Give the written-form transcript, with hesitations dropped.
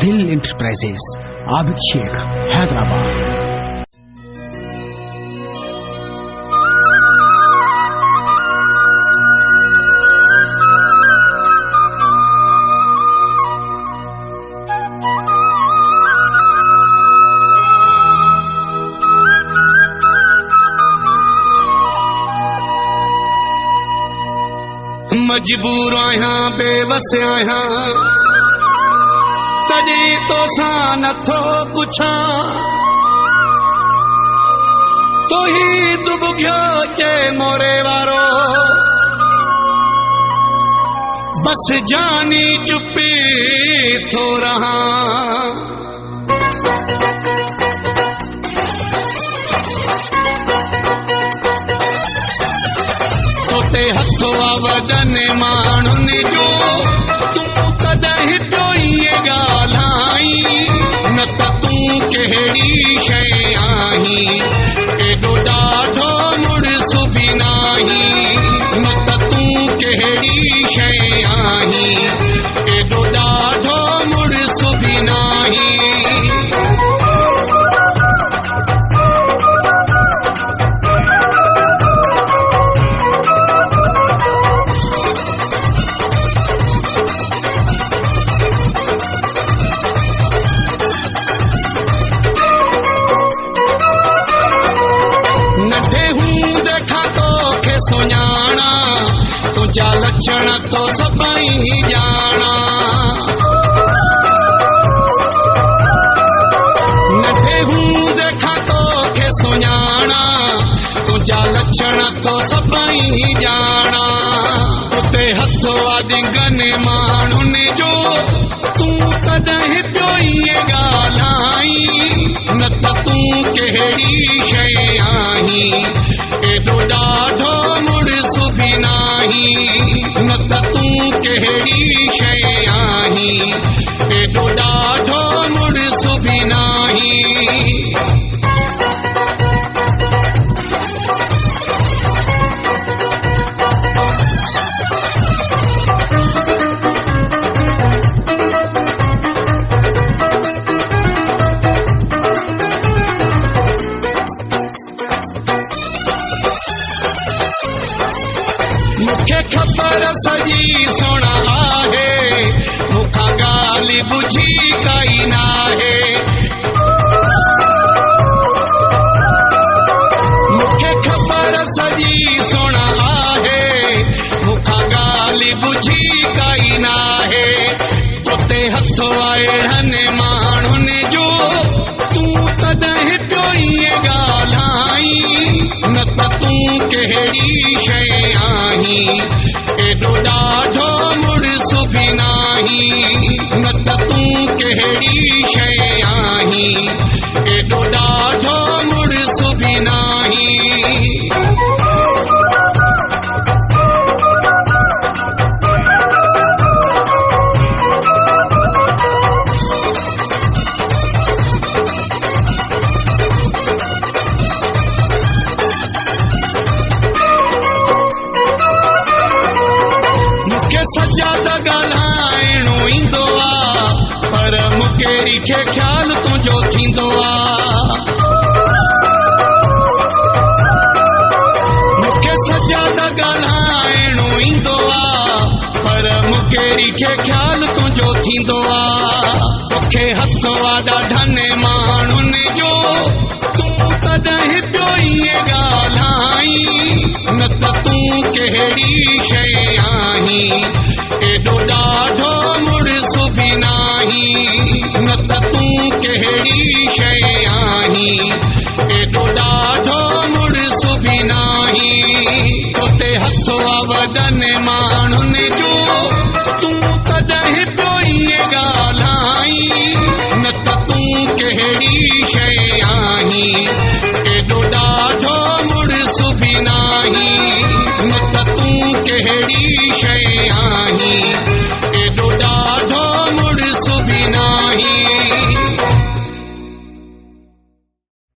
दिल इंटरप्राइजेस, आबिद शेख, हैदराबाद। मजबूर आहियां, बेवस आहियां, तॾहिं तोसां नथो पुछां। तूं ही दुबुघियो चे मोरे वारो, बस जानी चुपी थो रहां। तोते हथो वॾनि माण्हुनि जो, तूं कॾहिं पियो इएं ॻाल्हाई। न त तूं कहिड़ी शइ आहीं, एॾो ॾाढो मुड़िस बि नाहीं। न त तूं कहिड़ी शइ आहीं, एॾो ॾाढो मुड़िस बि नाहीं। सुञाणा तुंहिंजा लक्षण तो सभई ॼाणा। नंढे हूं देखा तोखे सुञाणा, तुंहिंजा लक्षण तो सभई ॼाणा। उते हथ वाॾिंगनि माण्हुनि जो, तूं कॾहिं पियो इएं ॻाल्हाई। न त तूं कहिड़ी शइ आहीं, एॾो ॾाढो मुड़िस बि नाहीं। न त तूं कहिड़ी शइ आहीं, एॾो ॾाढो मुड़िस बि नाहीं। मूंखे ख़बर सॼी सुण आहे, मूंखां ॻाल्हि बुझी काई नाहे। मूंखे ख़बर सॼी सुण आहे, मूंखां ॻाल्हि बुझी काई नाहे। उते हथ अहिड़नि माण्हुनि जो, तूं कॾहिं पियो इएं ॻाल्हाई। न त तूं कहिड़ी शइ आहीं, एॾो ॾाढो मुड़िस बि नाहीं। न त तूं कहिड़ी शइ आहीं, एॾो ॾाढो मुड़िस बि नाहीं। सजाद ॻाल्हाइणो ईंदो आ, पर मूंखे खे ख़्याल तुंहिंजो थींदो आ। मूंखे सजाद ॻाल्हाइणो ईंदो आ, पर मूंखे खे ख़्याल तुंहिंजो थींदो आ। तोखे हथ ॾाढनि माण्हुनि जो, तूं कॾहिं पियो इएं ॻाल्हाई। न त तूं कहिड़ी शइ आहीं, एॾो ॾाढो मुड़िस बि नाहीं। न त तूं कहिड़ी शइ आहीं, एॾो ॾाढो मुड़िस बि नाहीं। उते हथ वॾनि माण्हुनि जो, तूं कॾहिं पियो इएं ॻाल्हाई। न त तूं कहिड़ी शइ आहीं, एॾो ॾाढो मुड़िस बि नाहीं। न त तूं कहिड़ी शइ आहीं,